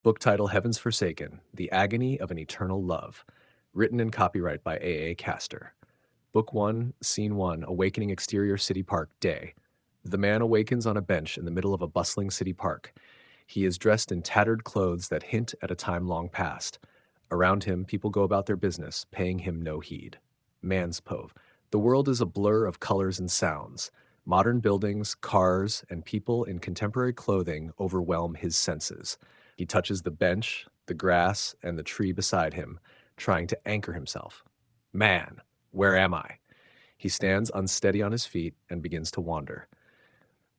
Book title Heaven's Forsaken, The Agony of an Eternal Love. Written and copyright by A. Castor. Book 1, Scene 1, Awakening Exterior City Park, Day. The man awakens on a bench in the middle of a bustling city park. He is dressed in tattered clothes that hint at a time long past. Around him, people go about their business, paying him no heed. Man's Pove. The world is a blur of colors and sounds. Modern buildings, cars, and people in contemporary clothing overwhelm his senses. He touches the bench, the grass, and the tree beside him, trying to anchor himself. Man, where am I? He stands unsteady on his feet and begins to wander.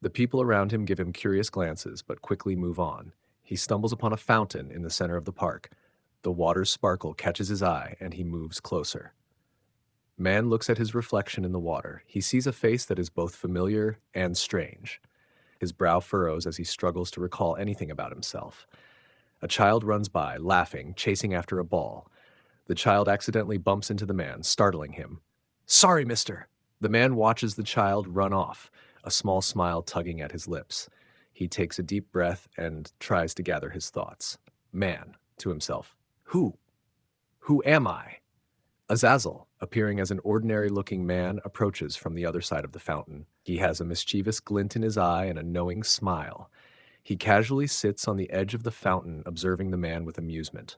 The people around him give him curious glances, but quickly move on. He stumbles upon a fountain in the center of the park. The water's sparkle catches his eye, and he moves closer. Man looks at his reflection in the water. He sees a face that is both familiar and strange. His brow furrows as he struggles to recall anything about himself. A child runs by, laughing, chasing after a ball. The child accidentally bumps into the man, startling him. "Sorry, mister." The man watches the child run off, a small smile tugging at his lips. He takes a deep breath and tries to gather his thoughts. Man, to himself. Who? Who am I? Azazel, appearing as an ordinary-looking man, approaches from the other side of the fountain. He has a mischievous glint in his eye and a knowing smile. He casually sits on the edge of the fountain, observing the man with amusement.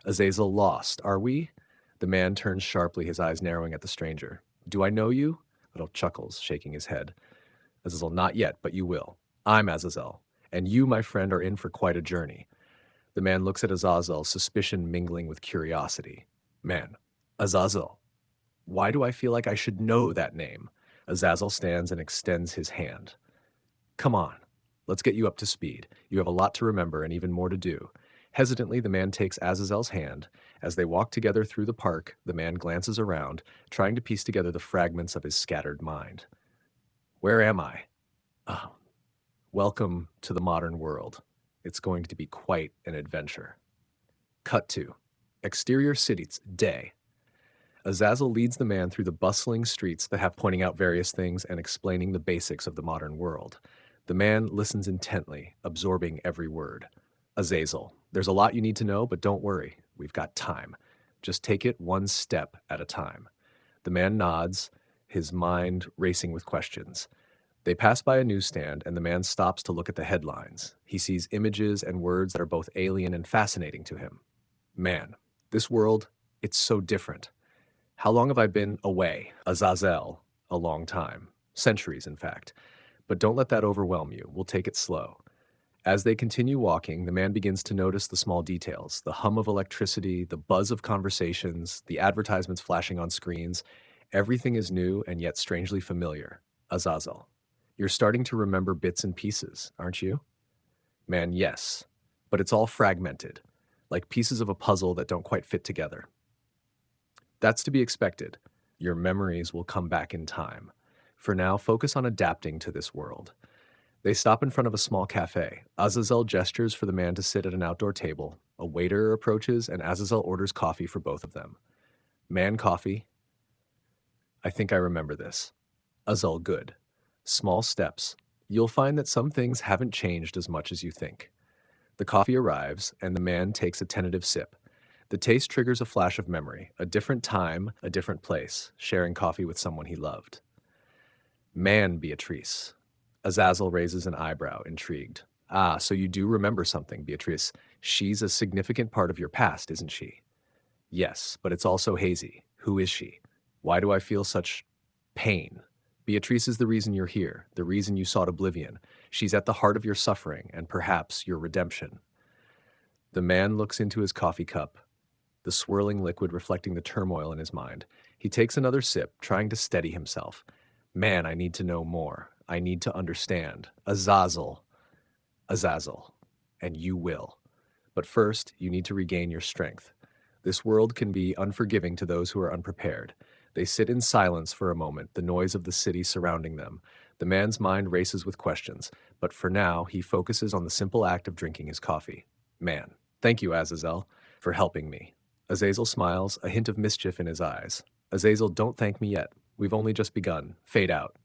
Azazel, lost, are we? The man turns sharply, his eyes narrowing at the stranger. Do I know you? Little chuckles, shaking his head. Azazel, not yet, but you will. I'm Azazel, and you, my friend, are in for quite a journey. The man looks at Azazel, suspicion mingling with curiosity. Man, Azazel. Why do I feel like I should know that name? Azazel stands and extends his hand. Come on. Let's get you up to speed. You have a lot to remember and even more to do. Hesitantly, the man takes Azazel's hand. As they walk together through the park, the man glances around, trying to piece together the fragments of his scattered mind. Where am I? Oh, welcome to the modern world. It's going to be quite an adventure. Cut to Exterior Cities, Day. Azazel leads the man through the bustling streets that have pointing out various things and explaining the basics of the modern world. The man listens intently, absorbing every word. Azazel, there's a lot you need to know, but don't worry. We've got time. Just take it one step at a time. The man nods, his mind racing with questions. They pass by a newsstand, and the man stops to look at the headlines. He sees images and words that are both alien and fascinating to him. Man, this world, it's so different. How long have I been away? Azazel, a long time. Centuries, in fact. But don't let that overwhelm you. We'll take it slow. As they continue walking, the man begins to notice the small details, the hum of electricity, the buzz of conversations, the advertisements flashing on screens. Everything is new and yet strangely familiar. Azazel, you're starting to remember bits and pieces, aren't you? Man, yes. But it's all fragmented, like pieces of a puzzle that don't quite fit together. That's to be expected. Your memories will come back in time. For now, focus on adapting to this world. They stop in front of a small cafe. Azazel gestures for the man to sit at an outdoor table. A waiter approaches, and Azazel orders coffee for both of them. Man, coffee. I think I remember this. Azazel, good. Small steps. You'll find that some things haven't changed as much as you think. The coffee arrives, and the man takes a tentative sip. The taste triggers a flash of memory, a different time, a different place, sharing coffee with someone he loved. Man, Beatrice. Azazel raises an eyebrow, intrigued. Ah, so you do remember something, Beatrice. She's a significant part of your past, isn't she? Yes, but it's also hazy. Who is she? Why do I feel such pain? Beatrice is the reason you're here, the reason you sought oblivion. She's at the heart of your suffering and perhaps your redemption. The man looks into his coffee cup, the swirling liquid reflecting the turmoil in his mind. He takes another sip, trying to steady himself. Man, I need to know more. I need to understand. Azazel. Azazel. And you will. But first, you need to regain your strength. This world can be unforgiving to those who are unprepared. They sit in silence for a moment, the noise of the city surrounding them. The man's mind races with questions, but for now, he focuses on the simple act of drinking his coffee. Man, thank you, Azazel, for helping me. Azazel smiles, a hint of mischief in his eyes. Azazel, don't thank me yet. We've only just begun. Fade out.